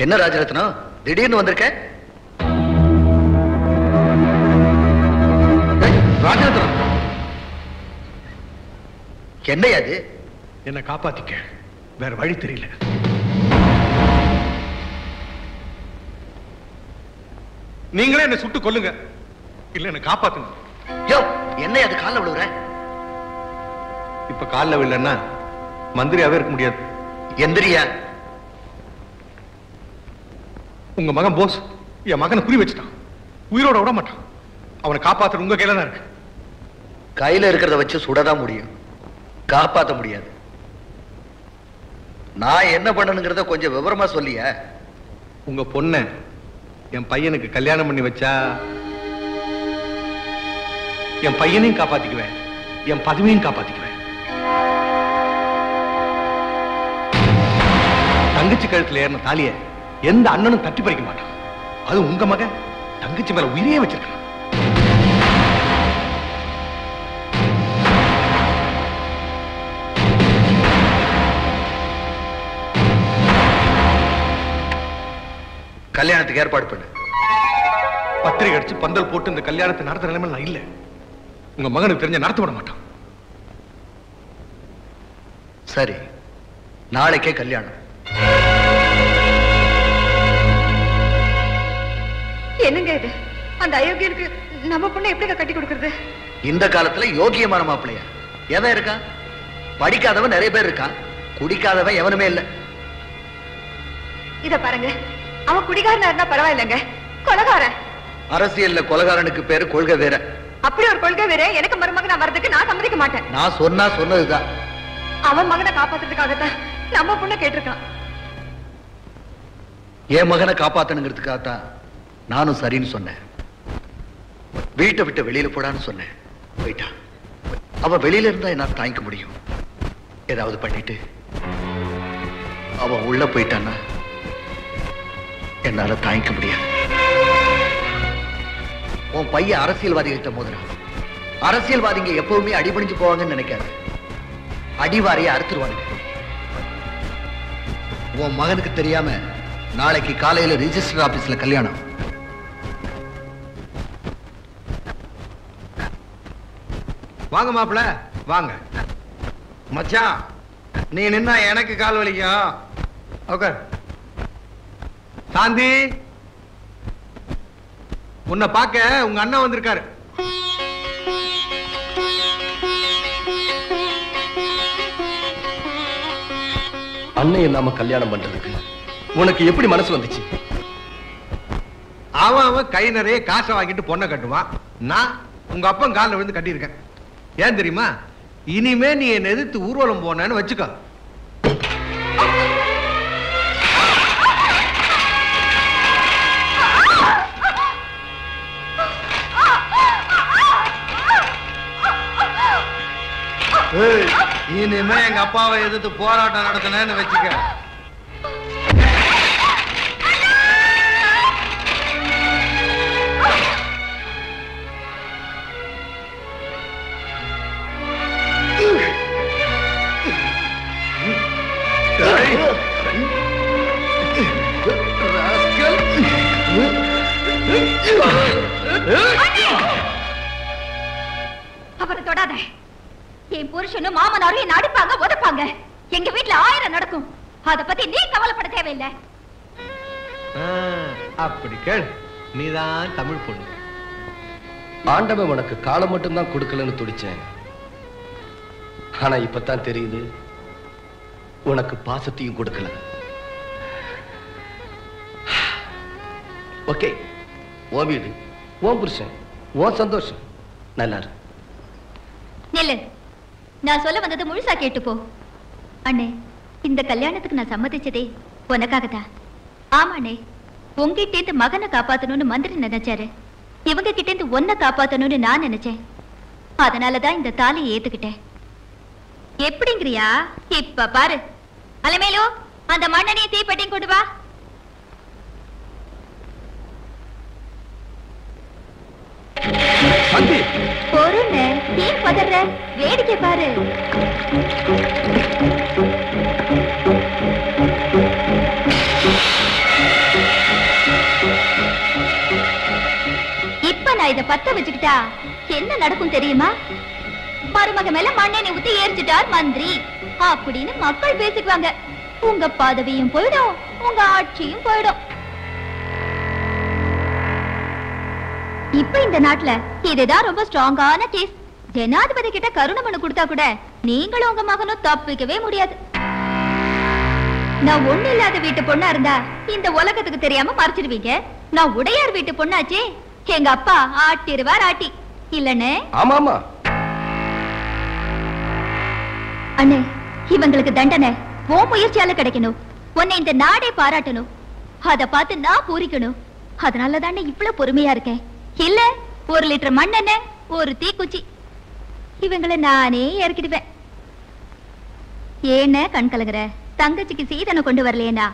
என்ன ராஜரத்னம் திடீர்னு வந்திருக்க? ராஜரத்னம் என்னையா அது? என்ன காப்பாத்திக்க, வேற வழி தெரியல. நீங்களே என்ன சுட்டு கொல்லுங்க, இல்ல என்ன காப்பாத்துங்க. யோ என்ன அது கால்ல விழுற? இப்ப கால்ல விழலன்னா மந்திரியாவே இருக்க முடியாது. எந்திரியா. உங்க மகன் போஸ் என் மகனை குறி வச்சுட்டான், உயிரோட விட மாட்டான். அவனை காப்பாத்துற உங்க கையில தான் இருக்கு. கையில இருக்கிறத வச்சு சுடதான் முடியும், காப்பாத்த முடியாது. நான் என்ன பண்ணணுங்கிறத கொஞ்சம் விவரமா சொல்லிய. உங்க பொண்ண என் பையனுக்கு கல்யாணம் பண்ணி வச்சா என் பையனையும் காப்பாத்திக்குவேன், என் பதவியும் காப்பாத்திக்குவேன். தங்கச்சி கழுத்துல ஏறின தாலிய எந்த அண்ணனும் தட்டி பறிக்க மாட்டான். அது உங்க மகன் தங்கச்சி மேல உயிரையே வச்சிருக்கான். கல்யாணத்துக்கு ஏற்பாடு பண்ணு. பத்திரிகை அடிச்சு பந்தல் போட்டு இந்த கல்யாணத்தை நடத்த நிலைமை நான் இல்ல. உங்க மகனுக்கு தெரிஞ்ச நடத்த விட மாட்டான். சரி, நாளைக்கே கல்யாணம். என்னங்க இது? அந்த அயோக்கியனுக்கு நம்ம பொண்ணை எப்படி கட்டி கொடுக்கறது? இந்த காலத்துல யோகியமான மாப்பிள்ளையா எவன் இருக்கான்? படிக்காதவன் நிறைய பேர் இருக்கான், குடிக்காதவன் எவனுமே இல்ல. இத பாருங்க, அவன் குடிகாரனா இருந்தா பரவாயில்லைங்க, கொலைகாரன். அரசியல்ல கொலைகாரனுக்கு பேரு கொள்கை வேற. அப்படி ஒரு கொள்கை வேற எனக்கு மருமகனா வர்றதுக்கு நான் சம்மதிக்க மாட்டேன். நான் சொன்னதுதான். அவன் மகனை காப்பாத்துறதுக்காகத்தான் நம்ம பொண்ணை கேட்டிருக்கான். என் மகனை காப்பாத்தணுங்கிறதுக்காகத்தான் நானும் சரின்னு சொன்னேன். வீட்டை விட்டு வெளியில போடான்னு சொன்னேன், போயிட்டான். அவ வெளியில இருந்தா என்னால தாங்கிக்க முடியும். ஏதாவது பண்ணிட்டு அவ உள்ள போயிட்டான்னா என்னால தாங்கிக்க முடியாது. உன் பையன் அரசியல்வாதிகிட்ட மோதுறான். அரசியல்வாதிங்க எப்பவுமே அடிபணிஞ்சு போவாங்கன்னு நினைக்காது, அடிவாரியை அறுத்துருவானுங்க. உன் மகனுக்கு தெரியாம நாளைக்கு காலையில ரிஜிஸ்டர் ஆபீஸ்ல கல்யாணம். வாங்க மாப்பிள்ள வாங்க. மச்சான் நீ நின்னா எனக்கு கால் வலிக்கும். ஓகே சாந்தி, உன்னை பார்க்க உங்க அண்ணன் வந்திருக்காரு. அண்ணன் இல்லாம கல்யாணம் பண்றதுக்கு உனக்கு எப்படி மனசு வந்துச்சு? அவன் கை நிறைய காசை வாங்கிட்டு பொண்ணை கட்டுவான். நான் உங்க அப்பன் காலில் விழுந்து கட்டியிருக்கேன். ஏன் தெரியுமா? இனிமே நீ என்னை எதிர்த்து ஊர்வலம் போனேன்னு வச்சுக்கோ. இனிமே எங்க அப்பாவை எதிர்த்து போராட்டம் நடத்தினேன்னு வச்சுக்க. அவரை தொடாத. என் புருஷனும் மாமனாரும் என்ன அடிப்பாங்க, உதப்பாங்க. எங்க வீட்டுல 1000 நடக்கும். அத பத்தி நீ கவலைப்பட தேவையில்லை. அப்படி கேள், நீதான் தமிழ் பொண்ணு. ஆண்டவன் உனக்கு காலம் மட்டும்தான் கொடுக்கலன்னு துடிச்சேன். ஆனா இப்பதான் தெரியுது உனக்கு பாசத்தையும் கொடுக்கல. ஓகே, ஓ வீடு, ஓ புருஷன், ஓ சந்தோஷம், நல்லா இரு. நெல்லு, நான் சொல்ல வந்தது முழுசா கேட்டுப்போ. அண்ணே, இந்த கல்யாணத்துக்கு நான் சம்மதிச்சதே உனக்காகத்தான். ஆமாண்ணே, உங்ககிட்ட இருந்து மகனை காப்பாத்தணும்னு மந்திரி நினைச்சாரு. இவங்க கிட்ட இருந்து ஒன்ன காப்பாத்தணும்னு நான் நினைச்சேன். அதனாலதான் இந்த தாலியை ஏத்துக்கிட்டேன். எப்படிங்கிறியா? இப்ப பாரு. அலமேலு, அந்த மண்ணெண்ணையும் தீப்பெட்டியும் கொண்டு வா. பொறுன்னு தீ பதற வேடிக்கை பாரு. இத பத்த வச்சுக்கிட்டா என்ன நடக்கும் தெரியுமா? மருமக மேல மண்ணெண்ணெய் ஊத்தி எரிச்சிட்டார் மந்திரி அப்படின்னு மக்கள் பேசிக்குவாங்க. உங்க பதவியும் போயிடும், உங்க ஆட்சியும் போயிடும். இப்ப இந்த நாட்டுல இதுதான் ரொம்ப ஸ்ட்ராங்கான கேஸ். ஜனாதிபதி கிட்ட கருணை மனு கொடுத்தா கூட நீங்களும் உங்க மகனும் தப்பிக்கவே முடியாது. நான் ஒண்ணு இல்லாத வீட்டு பொண்ணா இருந்தா இந்த உலகத்துக்கு தெரியாம மறைச்சிருவீங்க. நான் உடையார் வீட்டு பொண்ணாச்சே, எங்க அப்பா ஆட்டிருவார் ஆட்டி இல்லன்னு. ஆமா ஆமா அண்ணே, இவங்களுக்கு தண்டனை ஓ முயற்சியால கிடைக்கணும். உன்னை இந்த நாடே பாராட்டணும். அத பார்த்து நான் பூரிக்கணும். அதனாலதானே இவ்வளவு பொறுமையா இருக்கேன். இல்ல 1 லிட்டர் மண்ணெண்ணெய், ஒரு தீக்குச்சி, இவங்களை நானே இறக்கிடுவேன். ஏன கண் கலங்குற? தங்கச்சிக்கு சீதனை கொண்டு வரலையேனா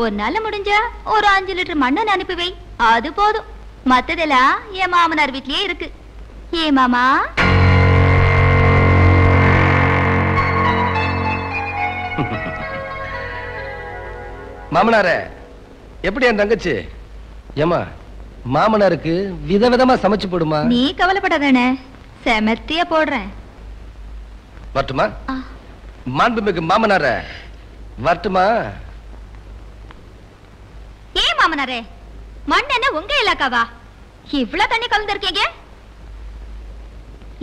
ஒரு நாள் முடிஞ்சா ஒரு 5 லிட்டர் மண்ணெண்ணெய் அனுப்பி வை, அது போதும். மத்ததெல்லாம் என் மாமனார் வீட்லயே இருக்கு. ஏ மாமா, மாமனாரே, எப்படி என் தங்கச்சி? ஏமா, மாமனாருக்கு விதவிதமா சமைச்சு போடுமா. நீ கவலைப்படாதானே, செமத்தியா போடுறேன். வரட்டுமா? மாண்புமிகு மாமனார வரட்டுமா? ஏன் மாமனாரே, மண் என்ன உங்க இலாக்காவா? இவ்வளவு தண்ணி கலந்துருக்கீங்க.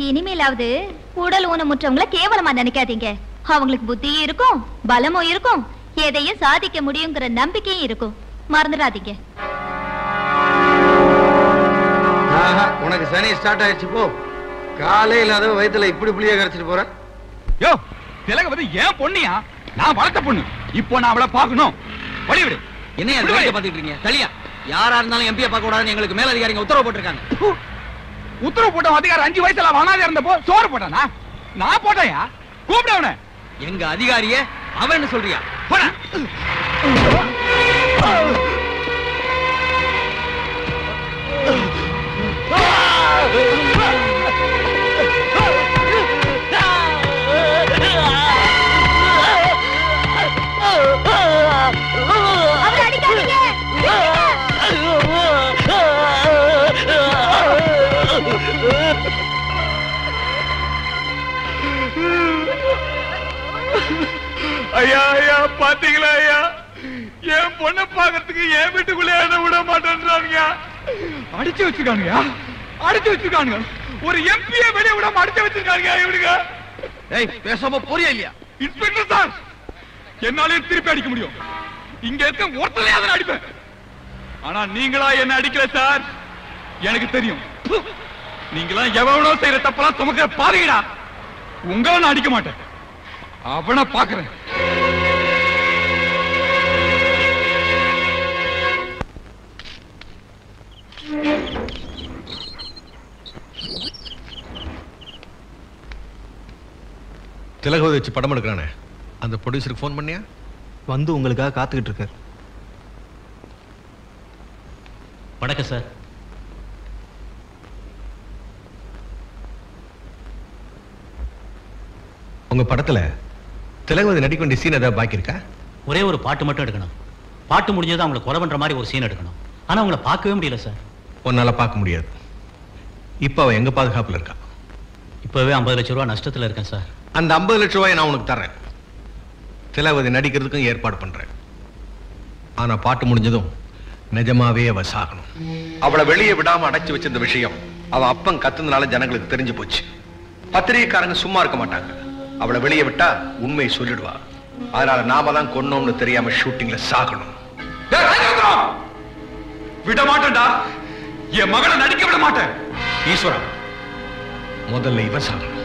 இனிமேலாவது உடல் ஊனமுற்றவங்கள கேவலமா நினைக்காதீங்க. அவங்களுக்கு புத்தியும் இருக்கும், பலமும் இருக்கும், எதையும் சாதிக்க முடியுங்கிற நம்பிக்கையும் இருக்கும். மறந்துடாதீங்க. உனக்கு சனி ஸ்டார்ட் ஆயிடுச்சு போ. காலே இல்லாத வயித்துல இப்படி புளிய கரைச்சிட்டு போற. யோ, திலகவதி ஏன் பொண்ணியா? நான் வளர்த்த பொண்ணு. இப்போ நான் அவளை பார்க்கணும். வழிவிடு. என்னையா வேலையை பார்த்துட்டு இருக்கீங்க? தலியா, யாரா இருந்தாலும் எம்பியை பார்க்க கூடாதுன்னு எங்களுக்கு மேலதிகாரிங்க உத்தரவு போட்டிருக்காங்க. உத்தரவு போட்ட அதிகாரி 5 வயசுல வனாதே இருந்தப்போ சோறு போட்டானா? நான் போட்டேயா? கூப்பிட அவனை. எங்க அதிகாரியே அவன் சொல்றியா? போட. அவரை அடிக்காதீங்க. ஐயா ஐயா, பாத்தீங்களா ஐயா? என் பொண்ணை பாக்கிறதுக்கு என் வீட்டுக்குள்ளே விட மாட்டேன்றானுங்க. அடிச்சு வச்சிருக்கானுங்க, அடிச்சு வச்சிருக்கானுங்க. ஒரு எம்பியை வெளியே விடாம அடிச்சு வச்சிருக்கானுங்க இவனுங்க. ஏய், பேசாம போறியா இல்லையா? இன்ஸ்பெக்டர் சார், என்னாலே திருப்பி அடிக்க முடியும். இங்க இருக்க ஒருத்தரையாவது அடிப்பேன். ஆனா நீங்களா என்ன அடிக்கல சார். எனக்கு தெரியும். நீங்களா எவனோ செய்யற தப்பெல்லாம் சுமக்கிற பாருங்கடா. உங்களை நான் அடிக்க மாட்டேன், அவனை பாக்குறேன். திலகவதி வச்சு படம் எடுக்கிறானே, அந்த ப்ரொடியூசருக்கு ஃபோன் பண்ணியா? வந்து உங்களுக்காக காத்துக்கிட்டு இருக்காரு. வணக்கம் சார். உங்க படத்துல திலகவதி நடிக்க வேண்டிய சீன் ஏதாவது பாக்கி இருக்கா? ஒரே ஒரு பாட்டு மட்டும் எடுக்கணும். பாட்டு முடிஞ்சது அவங்களை கொலை பண்ற மாதிரி ஒரு சீன் எடுக்கணும். ஆனா அவங்களை பார்க்கவே முடியல சார். உன்னால பார்க்க முடியாது. இப்ப அவ எங்க பாதுகாப்புல இருக்கா? இப்பவே 50 லட்சம் ரூபாய் நஷ்டத்துல இருக்கேன் சார். அந்த 50 லட்சம் ரூபாய் நான் உனக்கு தரேன். திலகவதி நடிக்கிறதுக்கும் ஏற்பாடு பண்றேன். ஆனா பாட்டு முடிஞ்சதும் நிஜமாவே அவ சாகணும். அவளை வெளியே விடாம அடைச்சு வச்சிருந்த விஷயம் அவ அப்பன் கத்துனால ஜனங்களுக்கு தெரிஞ்சு போச்சு. பத்திரிகைக்காரங்க சும்மா இருக்க மாட்டாங்க. அவளை வெளியே விட்டா உண்மையை சொல்லிடுவா. அதனால நாம தான் கொன்னோம்னு தெரியாம ஷூட்டிங்ல சாகணும். விட மாட்டேன்டா, என் மகளை நடிக்க விட மாட்டேன். ஈஸ்வரா, முதல்ல இவ சாகணும்.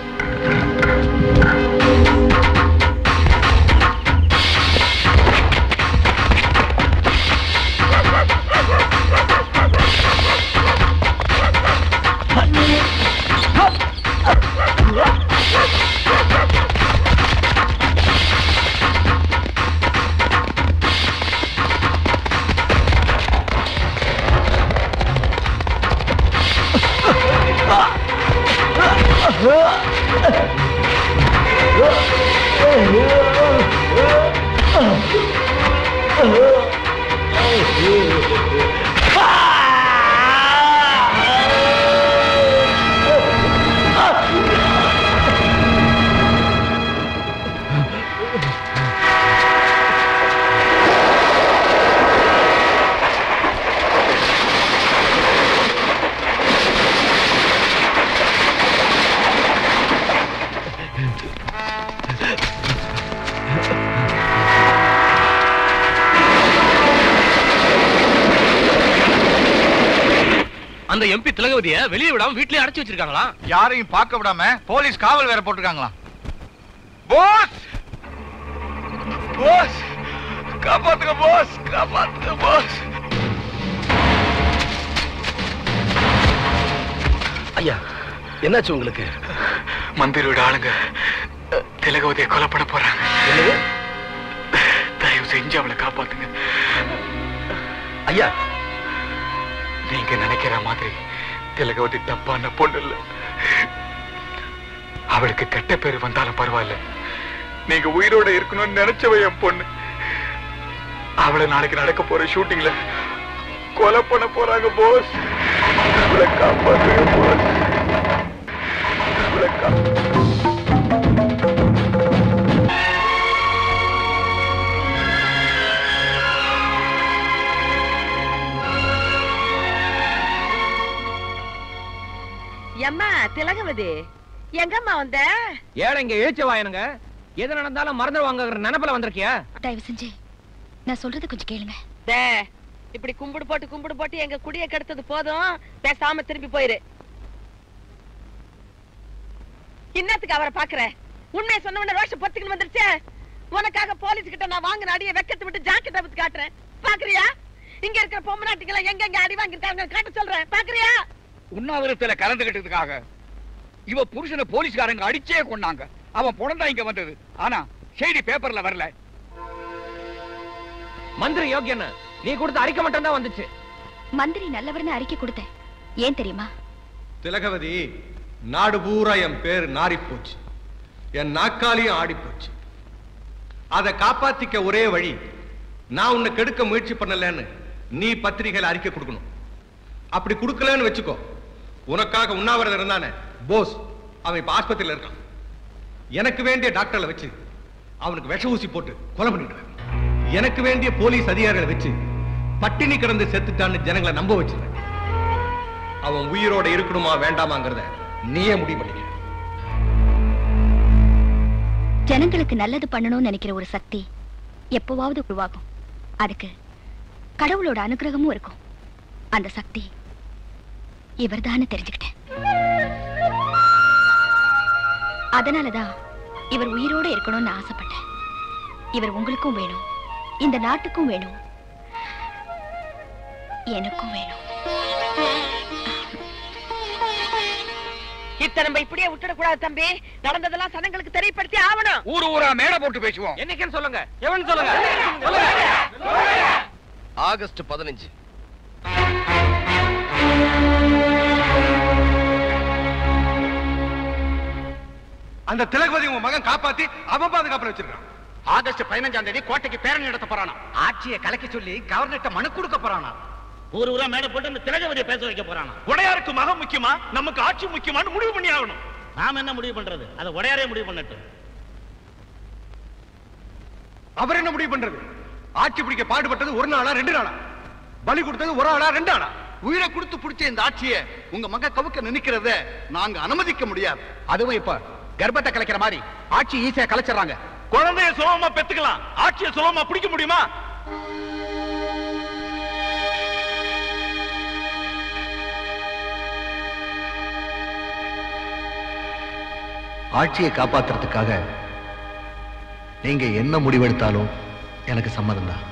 அந்த எம்பி திலகவதிய வெளியே விடாம வீட்லயே அடைச்சு வச்சிருக்காங்களா? யாரையும் பார்க்க விடாம போலீஸ் காவல் வேற போட்டிருக்காங்களா? போஸ் போஸ் காப்பாத்துங்க போஸ், காப்பாத்துங்க போஸ். ஐயா, என்னாச்சு உங்களுக்கு? மந்திரோட ஆளுங்க திலகவதியை கொலை பண்ண போறாங்க. தயவு செஞ்சு அவளை காப்பாத்துங்க ஐயா. நீங்க நினைக்கிற மாதிரி திலகவதி தப்பான பொண்ணு இல்ல. அவளுக்கு கெட்ட பேரு வந்தாலும் பரவாயில்ல, நீங்க உயிரோட இருக்கணும்னு நினைச்சவ என் பொண்ணு. அவளை நாளைக்கு நடக்க போற ஷூட்டிங்ல கொலை பண்ண போறாங்க போஸ். அவளை காப்பாத்துங்க போஸ், அவளை எம்மா திலகவதி, எங்கம்மா வந்த? ஏழை இங்க எழுச்ச வாயனுங்க, எது நடந்தாலும் மறந்துடுவாங்க நினைப்புல வந்திருக்கியா? தயவு செஞ்சு நான் சொல்றது கொஞ்சம் கேளுங்க. இப்படி கும்பிடு போட்டு எங்க குடிய கெடுத்தது போதும், பேசாம திரும்பி போயிரு. இன்னத்துக்கு அவரை பாக்குற? உண்மையை சொன்ன உடனே ரோஷம் பொத்துக்கின்னு வந்துருச்சு. உனக்காக போலீஸ் கிட்ட நான் வாங்கின அடியை வெக்கத்தை விட்டு ஜாக்கெட் எடுத்து காட்டுறேன், பாக்குறியா? இங்க இருக்கிற பொம்மநாட்டிகளை எங்க அடி வாங்கிருக்காங்க காட்ட சொல்றேன், பாக்குறியா? உண்ணாவிரத்துல கலந்துகிட்டதுக்காக இவ புருஷனை போலீஸ்காரங்க அடிச்சே கொண்டாங்க. அவன் புணந்தா இங்க வந்தது, ஆனா செய்தி பேப்பர்ல வரல. மந்திரி யோகியன், நீ கொடுத்த அறிக்கை மட்டும் தான் வந்துச்சு. மந்திரி நல்லவர்னு அறிக்கை கொடுத்தேன். ஏன் தெரியுமா? திலகவதி, நாடு பூரா என் பேர் நாரி போச்சு, என் நாக்காலியும் ஆடி போச்சு. அதை காப்பாத்திக்க ஒரே வழி, நான் உன்னை கெடுக்க முயற்சி பண்ணலன்னு நீ பத்திரிகையில அறிக்கை கொடுக்கணும். அப்படி கொடுக்கலன்னு வச்சுக்கோ, உனக்காக உண்ணாவிரதம் இருந்தானே போஸ், அவன் இப்ப ஆஸ்பத்திரியில இருக்கான். எனக்கு வேண்டிய டாக்டர்ல வச்சு அவனுக்கு விஷ ஊசி போட்டு கொலை பண்ணிடுவேன். எனக்கு வேண்டிய போலீஸ் அதிகாரிகளை வச்சு பட்டினி கிடந்து செத்துட்டான்னு ஜனங்களை நம்ப வச்சிருவேன். அவன் உயிரோட இருக்கணுமா வேண்டாமாங்கிறத நீயே முடிவு பண்ணிக்க. ஜனங்களுக்கு நல்லது பண்ணணும்னு நினைக்கிற ஒரு சக்தி எப்பவாவது உருவாகும். அதுக்கு கடவுளோட அனுகிரகமும் இருக்கும். அந்த சக்தி இவர்தான்னு தெரிஞ்சுக்கிட்டேன். அதனாலதான் இவர் உயிரோட இருக்கணும்னு ஆசைப்பட்டேன். இவர் உங்களுக்கும் வேணும், இந்த நாட்டுக்கும் வேணும், எனக்கும் வேணும். இத்தனை நம்ம இப்படியே விட்டுடக்கூடாது தம்பி. நடந்ததெல்லாம் சனங்களுக்கு தெரியப்படுத்தி ஆகணும். ஊரா மேடை போட்டு பேசுவோம். என்னைக்குன்னு சொல்லுங்க, எவன் சொல்லுங்க. ஆகஸ்ட் 15. அந்த திலகவதி உங்க மகன் காப்பாத்தி அவன் பாதுகாப்புல வச்சிருக்கான். ஆகஸ்ட் 15ஆம் தேதி கோட்டைக்கு பேரணி நடத்த போறானா. ஆட்சியை கலைக்க சொல்லி கவர்னர்ட்ட மனு கொடுக்க போறானா. ஊரா மேடை போட்டு அந்த திலகவதியை பேச வைக்க போறானா. உடையாருக்கு மகன் முக்கியமா, நமக்கு ஆட்சி முக்கியமான்னு முடிவு பண்ணி ஆகணும். நாம என்ன முடிவு பண்றது? அதை உடையாரே முடிவு பண்ணட்டும். அவர் என்ன முடிவு பண்றது? ஆட்சி பிடிக்க பாடுபட்டது ஒரு நாளா 2 நாளா? பலி கொடுத்தது ஒரு ஆளா 2 ஆளா? உயிரை கொடுத்து பிடிச்ச இந்த ஆட்சியை உங்க மக கவுக்க நினைக்கிறத நாங்க அனுமதிக்க முடியாது. அதுவும் இப்ப கர்ப்பத்தை கலைக்கிற மாதிரி ஆட்சி ஈஸியா கலைச்சிடறாங்க. குழந்தைய சுலபமா பெத்துக்கலாம், ஆட்சியை சுலபமா பிடிக்க முடியுமா? ஆட்சியை காப்பாத்துறதுக்காக நீங்க என்ன முடிவெடுத்தாலும் எனக்கு சம்மதம் தான்.